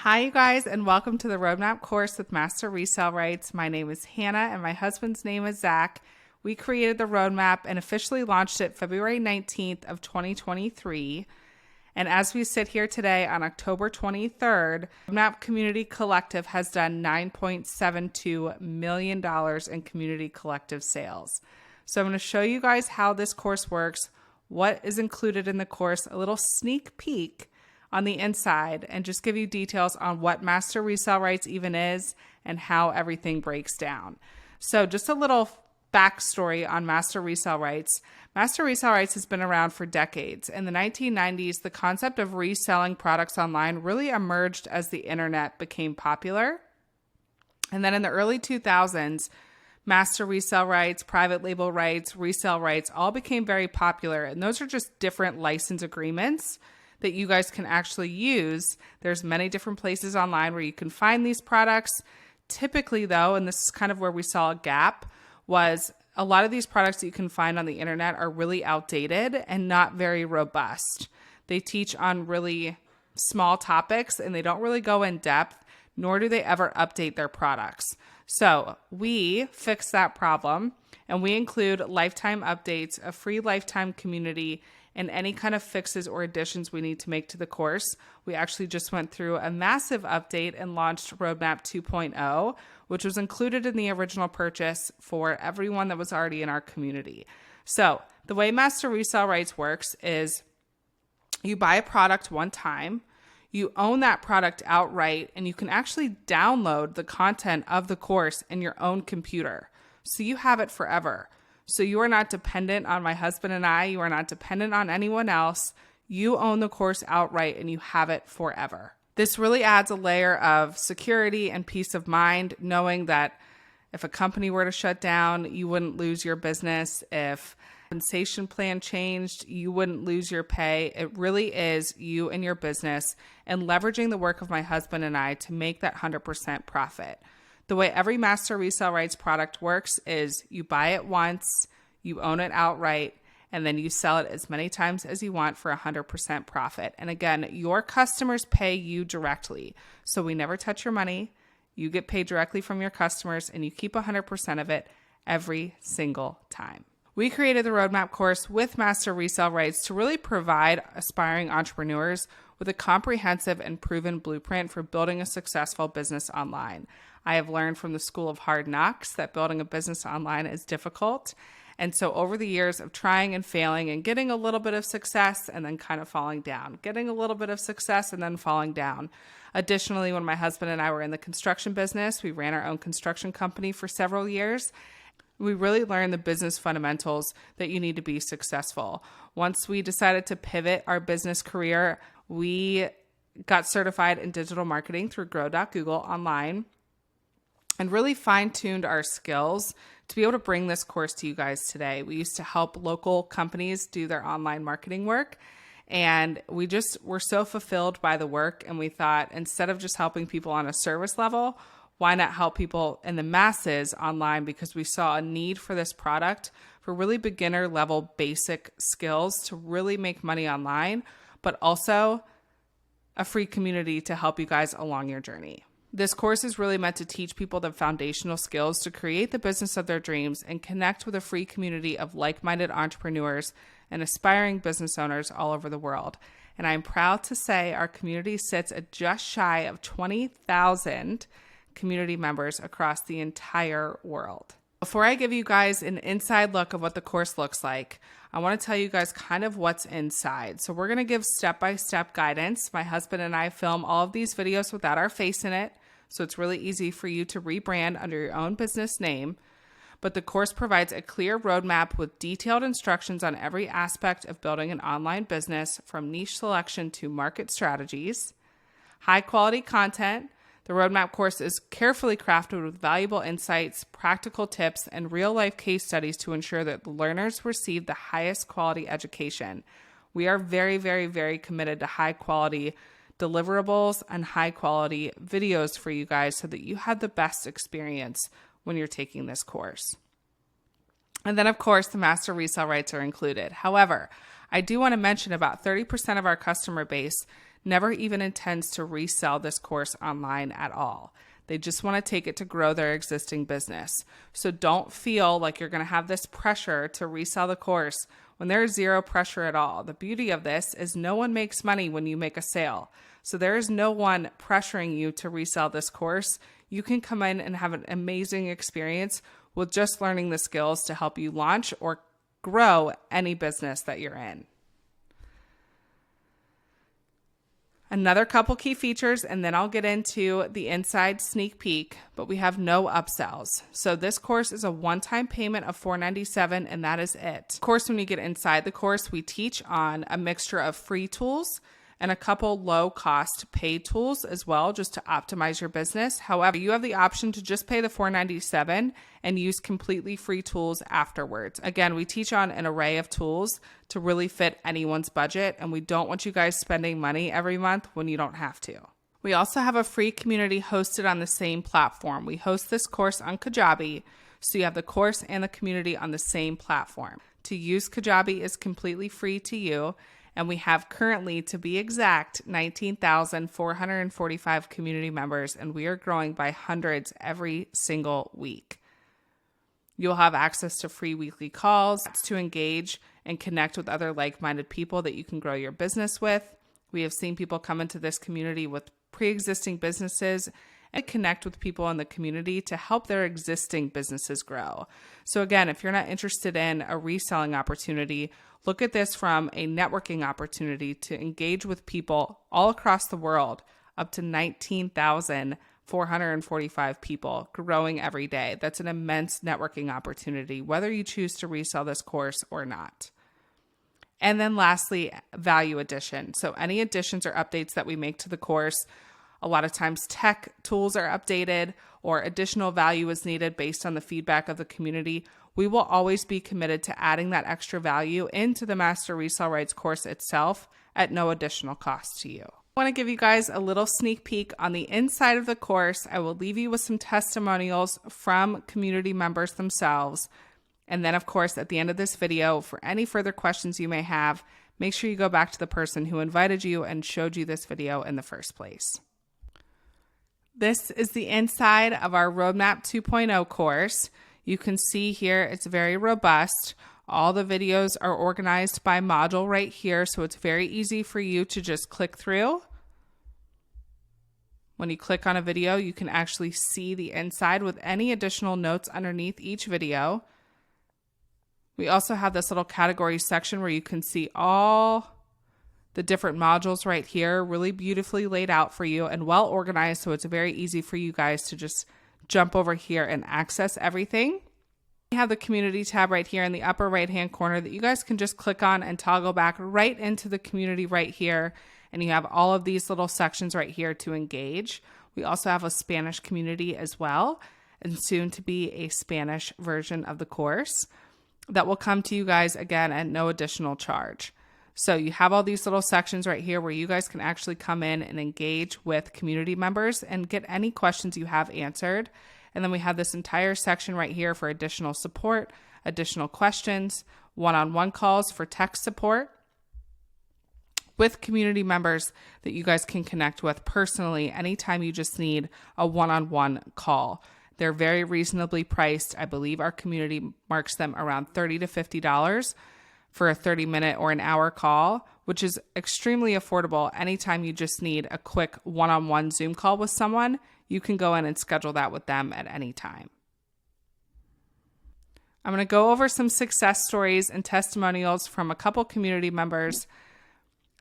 Hi, you guys, and welcome to the Roadmap course with Master Resell Rights. My name is Hannah, and my husband's name is Zach. We created the Roadmap and officially launched it February 19th of 2023. And as we sit here today on October 23rd, Roadmap Community Collective has done $9.72 million in community collective sales. So I'm going to show you guys how this course works, what is included in the course, a little sneak peek on the inside, and just give you details on what Master Resell Rights even is and how everything breaks down. So just a little backstory on Master Resell Rights. Master Resell Rights has been around for decades. In the 1990s, the concept of reselling products online really emerged as the internet became popular. And then in the early 2000s, Master Resell Rights, private label rights, resell rights all became very popular. And those are just different license agreements that you guys can actually use. There's many different places online where you can find these products. Typically though, and this is kind of where we saw a gap, was a lot of these products that you can find on the internet are really outdated and not very robust. They teach on really small topics and they don't really go in depth, nor do they ever update their products. So we fix that problem, and we include lifetime updates, a free lifetime community, and any kind of fixes or additions we need to make to the course. We actually just went through a massive update and launched Roadmap 2.0, which was included in the original purchase for everyone that was already in our community. So the way Master Resell Rights works is you buy a product one time, you own that product outright, and you can actually download the content of the course in your own computer. So you have it forever. So you are not dependent on my husband and I. You are not dependent on anyone else. You own the course outright and you have it forever. This really adds a layer of security and peace of mind, knowing that if a company were to shut down, you wouldn't lose your business. If compensation plan changed, you wouldn't lose your pay. It really is you and your business and leveraging the work of my husband and I to make that 100% profit. The way every Master Resell Rights product works is you buy it once, you own it outright, and then you sell it as many times as you want for 100% profit. And again, your customers pay you directly. So we never touch your money. You get paid directly from your customers and you keep 100% of it every single time. We created the Roadmap course with Master Resell Rights to really provide aspiring entrepreneurs with a comprehensive and proven blueprint for building a successful business online. I have learned from the School of Hard Knocks that building a business online is difficult. And so over the years of trying and failing and getting a little bit of success and then kind of falling down, getting a little bit of success and then falling down. Additionally, when my husband and I were in the construction business, we ran our own construction company for several years. We really learned the business fundamentals that you need to be successful. Once we decided to pivot our business career, we got certified in digital marketing through grow.google online and really fine-tuned our skills to be able to bring this course to you guys today. We used to help local companies do their online marketing work, and we just were so fulfilled by the work, and we thought instead of just helping people on a service level, why not help people in the masses online, because we saw a need for this product for really beginner level basic skills to really make money online, but also a free community to help you guys along your journey. This course is really meant to teach people the foundational skills to create the business of their dreams and connect with a free community of like-minded entrepreneurs and aspiring business owners all over the world. And I'm proud to say our community sits at just shy of 20,000 community members across the entire world. Before I give you guys an inside look of what the course looks like, I want to tell you guys kind of what's inside. So we're going to give step-by-step guidance. My husband and I film all of these videos without our face in it, so it's really easy for you to rebrand under your own business name. But the course provides a clear roadmap with detailed instructions on every aspect of building an online business, from niche selection to market strategies. High-quality content. The Roadmap course is carefully crafted with valuable insights, practical tips, and real-life case studies to ensure that the learners receive the highest quality education. We are very, very, very committed to high-quality deliverables and high-quality videos for you guys so that you have the best experience when you're taking this course. And then, of course, the Master Resell Rights are included. However, I do want to mention about 30% of our customer base never even intends to resell this course online at all. They just want to take it to grow their existing business. So don't feel like you're going to have this pressure to resell the course when there is zero pressure at all. The beauty of this is no one makes money when you make a sale. So there is no one pressuring you to resell this course. You can come in and have an amazing experience with just learning the skills to help you launch or grow any business that you're in. Another couple key features, and then I'll get into the inside sneak peek, but we have no upsells. So this course is a one-time payment of $497, and that is it. Of course, when you get inside the course, we teach on a mixture of free tools and a couple low-cost paid tools as well, just to optimize your business. However, you have the option to just pay the $497 and use completely free tools afterwards. Again, we teach on an array of tools to really fit anyone's budget, and we don't want you guys spending money every month when you don't have to. We also have a free community hosted on the same platform. We host this course on Kajabi, so you have the course and the community on the same platform. To use Kajabi is completely free to you, and we have currently, to be exact, 19,445 community members, and we are growing by hundreds every single week. You'll have access to free weekly calls to engage and connect with other like-minded people that you can grow your business with. We have seen people come into this community with pre-existing businesses and connect with people in the community to help their existing businesses grow. So again, if you're not interested in a reselling opportunity, look at this from a networking opportunity to engage with people all across the world, up to 19,445 people growing every day. That's an immense networking opportunity, whether you choose to resell this course or not. And then lastly, value addition. So any additions or updates that we make to the course, a lot of times tech tools are updated or additional value is needed based on the feedback of the community. We will always be committed to adding that extra value into the Master Resell Rights course itself at no additional cost to you. I want to give you guys a little sneak peek on the inside of the course. I will leave you with some testimonials from community members themselves. And then, of course, at the end of this video, for any further questions you may have, make sure you go back to the person who invited you and showed you this video in the first place. This is the inside of our Roadmap 2.0 course. You can see here it's very robust. All the videos are organized by module right here, so it's very easy for you to just click through. When you click on a video, you can actually see the inside with any additional notes underneath each video. We also have this little category section where you can see all the different modules right here, really beautifully laid out for you and well organized, so it's very easy for you guys to just jump over here and access everything. We have the community tab right here in the upper right hand corner that you guys can just click on and toggle back right into the community right here, and you have all of these little sections right here to engage. We also have a Spanish community as well, and soon to be a Spanish version of the course that will come to you guys again at no additional charge. So you have all these little sections right here where you guys can actually come in and engage with community members and get any questions you have answered. And then we have this entire section right here for additional support, additional questions, one-on-one calls for tech support with community members that you guys can connect with personally anytime you just need a one-on-one call. They're very reasonably priced. I believe our community marks them around $30 to $50 for a 30-minute or an hour call, which is extremely affordable. Anytime you just need a quick one-on-one Zoom call with someone, you can go in and schedule that with them at any time. I'm going to go over some success stories and testimonials from a couple community members.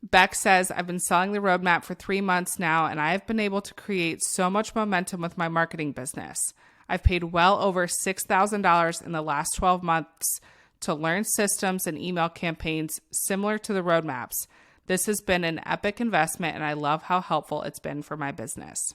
Beck says, I've been selling the roadmap for 3 months now, and I have been able to create so much momentum with my marketing business. I've paid well over $6,000 in the last 12 months to learn systems and email campaigns similar to the roadmaps. This has been an epic investment, and I love how helpful it's been for my business.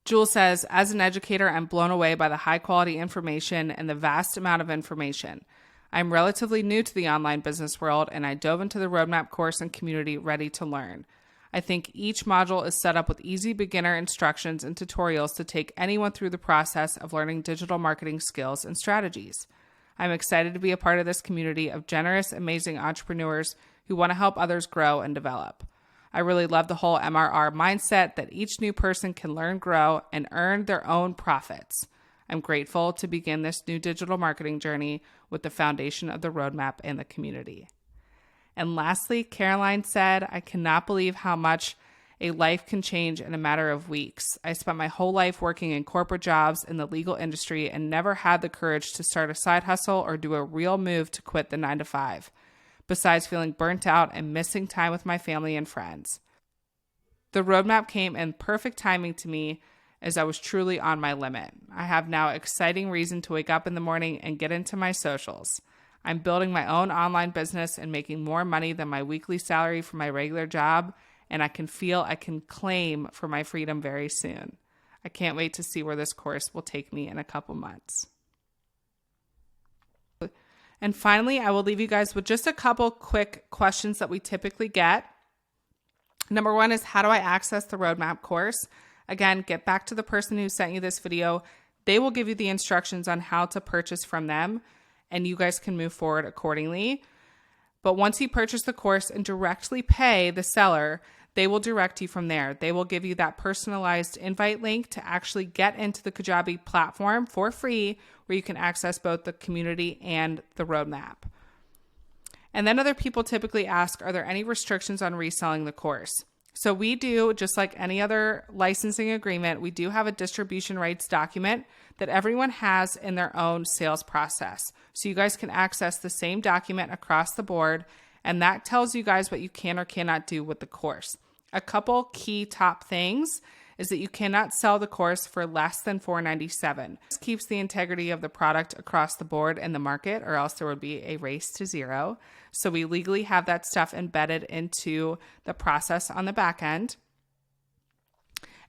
Jules says, as an educator, I'm blown away by the high quality information and the vast amount of information. I'm relatively new to the online business world, and I dove into the roadmap course and community ready to learn. I think each module is set up with easy beginner instructions and tutorials to take anyone through the process of learning digital marketing skills and strategies. I'm excited to be a part of this community of generous, amazing entrepreneurs who want to help others grow and develop. I really love the whole MRR mindset that each new person can learn, grow, and earn their own profits. I'm grateful to begin this new digital marketing journey with the foundation of the roadmap and the community. And lastly, Caroline said, I cannot believe how much a life can change in a matter of weeks. I spent my whole life working in corporate jobs in the legal industry and never had the courage to start a side hustle or do a real move to quit the 9-to-5. Besides feeling burnt out and missing time with my family and friends. The roadmap came in perfect timing to me as I was truly on my limit. I have now exciting reason to wake up in the morning and get into my socials. I'm building my own online business and making more money than my weekly salary for my regular job, and I can feel I can claim for my freedom very soon. I can't wait to see where this course will take me in a couple months. And finally, I will leave you guys with just a couple quick questions that we typically get. Number one is, how do I access the roadmap course? Again, get back to the person who sent you this video. They will give you the instructions on how to purchase from them, and you guys can move forward accordingly. But once you purchase the course and directly pay the seller, they will direct you from there. They will give you that personalized invite link to actually get into the Kajabi platform for free, where you can access both the community and the roadmap. And then other people typically ask, are there any restrictions on reselling the course? So we do, just like any other licensing agreement, we do have a distribution rights document that everyone has in their own sales process. So you guys can access the same document across the board, and that tells you guys what you can or cannot do with the course. A couple key top things is that you cannot sell the course for less than $497. This keeps the integrity of the product across the board in the market, or else there would be a race to zero. So we legally have that stuff embedded into the process on the back end.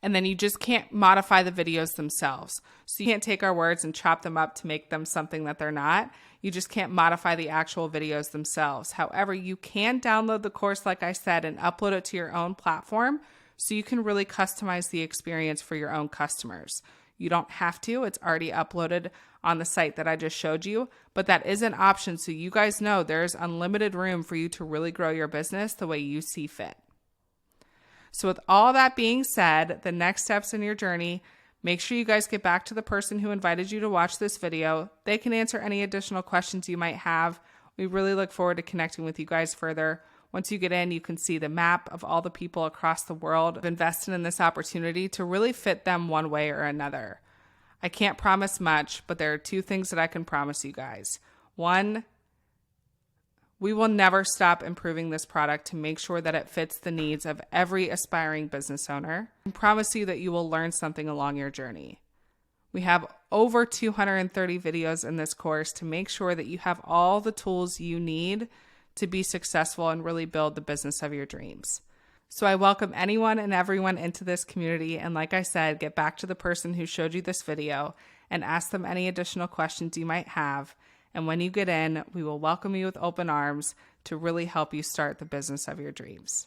And then you just can't modify the videos themselves. So you can't take our words and chop them up to make them something that they're not. You just can't modify the actual videos themselves. However, you can download the course, like I said, and upload it to your own platform so you can really customize the experience for your own customers. You don't have to. It's already uploaded on the site that I just showed you, but that is an option so you guys know there's unlimited room for you to really grow your business the way you see fit. So with all that being said, the next steps in your journey, make sure you guys get back to the person who invited you to watch this video. They can answer any additional questions you might have. We really look forward to connecting with you guys further. Once you get in, you can see the map of all the people across the world who invested in this opportunity to really fit them one way or another. I can't promise much, but there are two things that I can promise you guys. One, we will never stop improving this product to make sure that it fits the needs of every aspiring business owner. I promise you that you will learn something along your journey. We have over 230 videos in this course to make sure that you have all the tools you need to be successful and really build the business of your dreams. So I welcome anyone and everyone into this community. And like I said, get back to the person who showed you this video and ask them any additional questions you might have. And when you get in, we will welcome you with open arms to really help you start the business of your dreams.